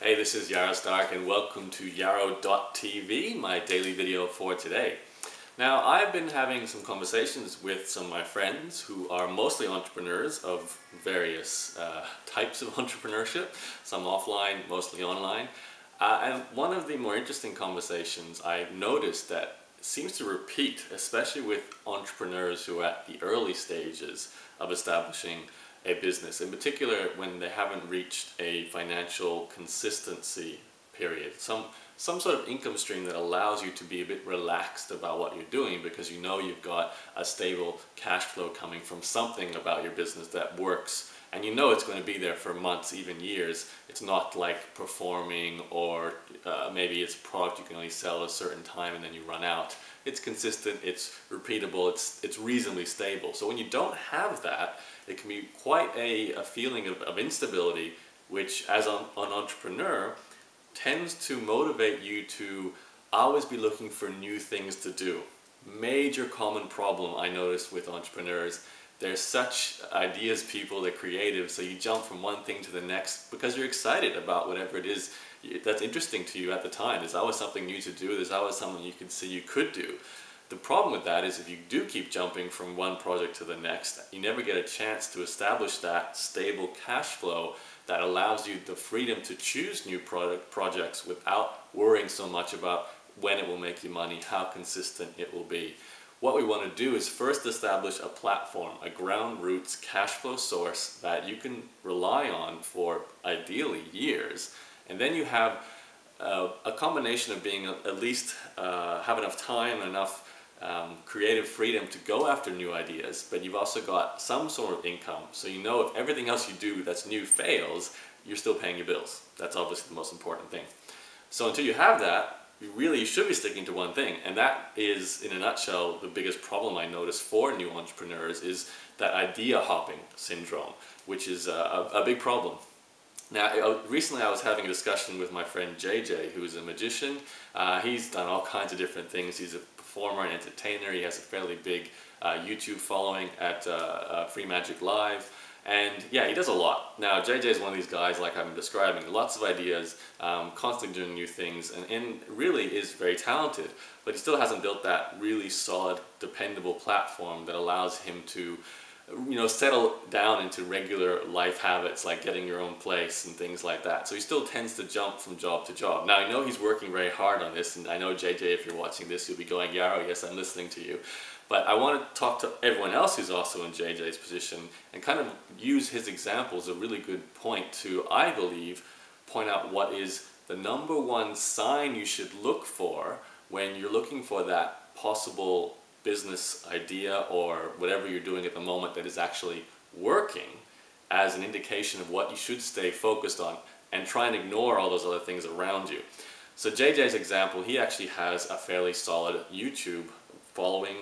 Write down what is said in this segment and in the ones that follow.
Hey, this is Yarrow Stark and welcome to Yarrow.tv, my daily video for today. Now, I've been having some conversations with some of my friends who are mostly entrepreneurs of various types of entrepreneurship, some offline, mostly online. And one of the more interesting conversations I've noticed that seems to repeat, especially with entrepreneurs who are at the early stages of establishing a business, in particular when they haven't reached a financial consistency period, some sort of income stream that allows you to be a bit relaxed about what you're doing because you know you've got a stable cash flow coming from something about your business that works, and you know it's going to be there for months, even years. It's not like performing or maybe it's a product you can only sell at a certain time and then you run out. It's consistent, it's repeatable, it's reasonably stable. So when you don't have that, it can be quite a feeling of instability, which as an entrepreneur tends to motivate you to always be looking for new things to do. Major common problem I notice with entrepreneurs. They're such ideas people, they're creative, so you jump from one thing to the next because you're excited about whatever it is that's interesting to you at the time. There's always something new to do, there's always something you can see you could do. The problem with that is if you do keep jumping from one project to the next, you never get a chance to establish that stable cash flow that allows you the freedom to choose new projects without worrying so much about when it will make you money, how consistent it will be. What we want to do is first establish a platform, a ground roots cash flow source that you can rely on for ideally years, and then you have a combination of being at least have enough time and enough creative freedom to go after new ideas, but you've also got some sort of income, so you know if everything else you do that's new fails, you're still paying your bills. That's obviously the most important thing. So until you have that, you really should be sticking to one thing, and that is, in a nutshell, the biggest problem I notice for new entrepreneurs is that idea hopping syndrome, which is a big problem. Now, recently I was having a discussion with my friend JJ, who's a magician. He's done all kinds of different things. He's a performer and entertainer. He has a fairly big YouTube following at Free Magic Live. And yeah, he does a lot. Now, JJ is one of these guys, like I've been describing, lots of ideas, constantly doing new things, and really is very talented. But he still hasn't built that really solid, dependable platform that allows him to settle down into regular life habits like getting your own place and things like that. So he still tends to jump from job to job. Now I know he's working very hard on this, and I know JJ, if you're watching this, you'll be going, Yarrow, yes, I'm listening to you. But I want to talk to everyone else who's also in JJ's position and kind of use his example as a really good point to, I believe, point out what is the number one sign you should look for when you're looking for that possible business idea or whatever you're doing at the moment that is actually working, as an indication of what you should stay focused on and try and ignore all those other things around you. So JJ's example, he actually has a fairly solid YouTube following,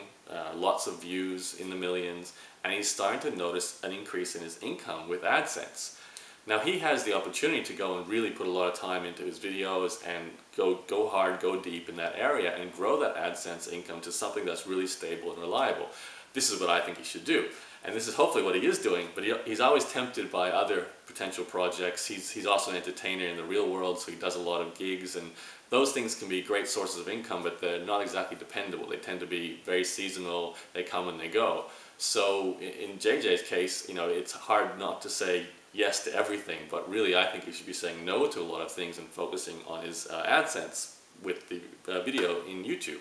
lots of views in the millions, and he's starting to notice an increase in his income with AdSense. Now he has the opportunity to go and really put a lot of time into his videos and go hard, go deep in that area and grow that AdSense income to something that's really stable and reliable. This is what I think he should do. And this is hopefully what he is doing, but he's always tempted by other potential projects. He's also an entertainer in the real world, so he does a lot of gigs, and those things can be great sources of income, but they're not exactly dependable. They tend to be very seasonal, they come and they go. So in JJ's case, it's hard not to say yes to everything, but really I think he should be saying no to a lot of things and focusing on his AdSense with the video in YouTube.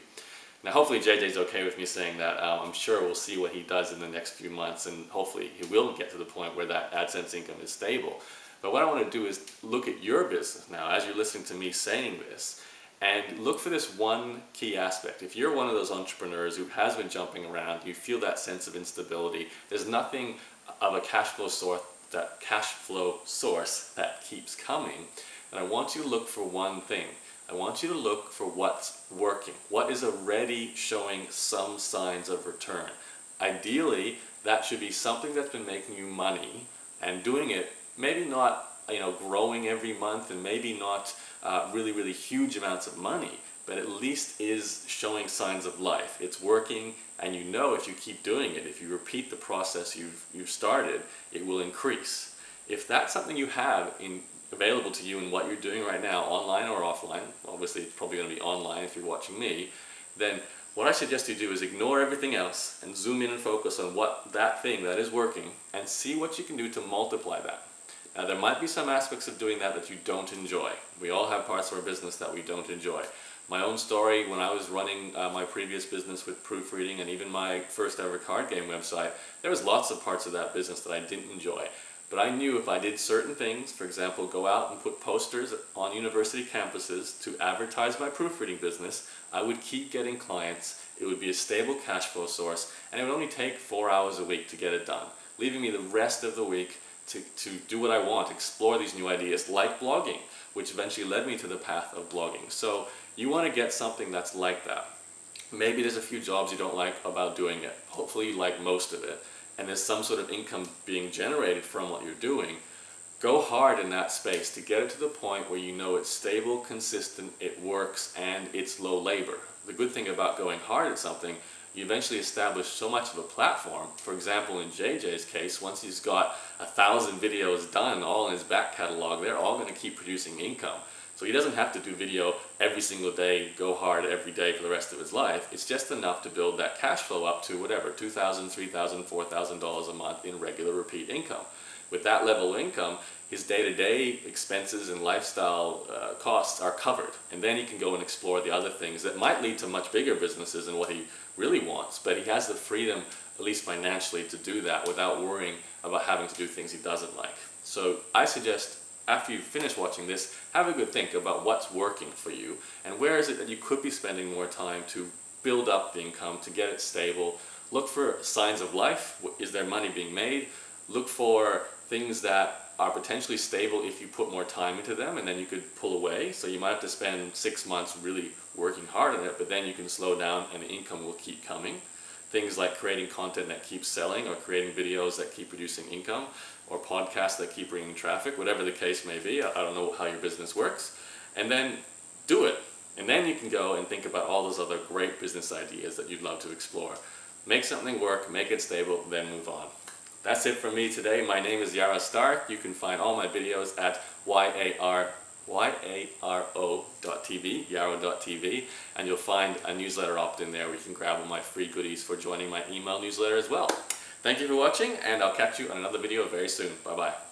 Now hopefully JJ's okay with me saying that. I'm sure we'll see what he does in the next few months, and hopefully he will get to the point where that AdSense income is stable. But what I want to do is look at your business now as you're listening to me saying this, and look for this one key aspect. If you're one of those entrepreneurs who has been jumping around, you feel that sense of instability, there's nothing of a cash flow source that keeps coming, and I want you to look for one thing. I want you to look for what's working, what is already showing some signs of return. Ideally, that should be something that's been making you money and doing it, maybe not growing every month and maybe not really huge amounts of money, but at least is showing signs of life. It's working, and if you keep doing it, if you repeat the process you've started, it will increase. If that's something you have in available to you in what you're doing right now, online or offline, obviously it's probably going to be online if you're watching me, then what I suggest you do is ignore everything else and zoom in and focus on what that thing that is working and see what you can do to multiply that. Now there might be some aspects of doing that you don't enjoy. We all have parts of our business that we don't enjoy. My own story, when I was running my previous business with proofreading and even my first ever card game website, there was lots of parts of that business that I didn't enjoy. But I knew if I did certain things, for example, go out and put posters on university campuses to advertise my proofreading business, I would keep getting clients, it would be a stable cash flow source, and it would only take 4 hours a week to get it done, leaving me the rest of the week to do what I want, explore these new ideas like blogging, which eventually led me to the path of blogging. So you want to get something that's like that. Maybe there's a few jobs you don't like about doing it. Hopefully you like most of it, and there's some sort of income being generated from what you're doing. Go hard in that space to get it to the point where you know it's stable, consistent, it works, and it's low labor. The good thing about going hard at something, you eventually establish so much of a platform. For example, in JJ's case, once he's got 1,000 videos done, all in his back catalog, they're all going to keep producing income. So he doesn't have to do video every single day, go hard every day for the rest of his life. It's just enough to build that cash flow up to whatever, $2,000, $3,000, $4,000 a month in regular repeat income. With that level of income, his day-to-day expenses and lifestyle costs are covered. And then he can go and explore the other things that might lead to much bigger businesses than what he really wants. But he has the freedom, at least financially, to do that without worrying about having to do things he doesn't like. So I suggest, after you finish watching this, have a good think about what's working for you and where is it that you could be spending more time to build up the income, to get it stable. Look for signs of life. Is there money being made? Look for things that are potentially stable if you put more time into them, and then you could pull away. So you might have to spend 6 months really working hard on it, but then you can slow down and the income will keep coming. Things like creating content that keeps selling, or creating videos that keep producing income, or podcasts that keep bringing traffic, whatever the case may be. I don't know how your business works. And then do it. And then you can go and think about all those other great business ideas that you'd love to explore. Make something work, make it stable, then move on. That's it from me today. My name is Yaro Stark. You can find all my videos at yaro.tv, yaro.tv, and you'll find a newsletter opt-in there where you can grab all my free goodies for joining my email newsletter as well. Thank you for watching, and I'll catch you on another video very soon. Bye-bye.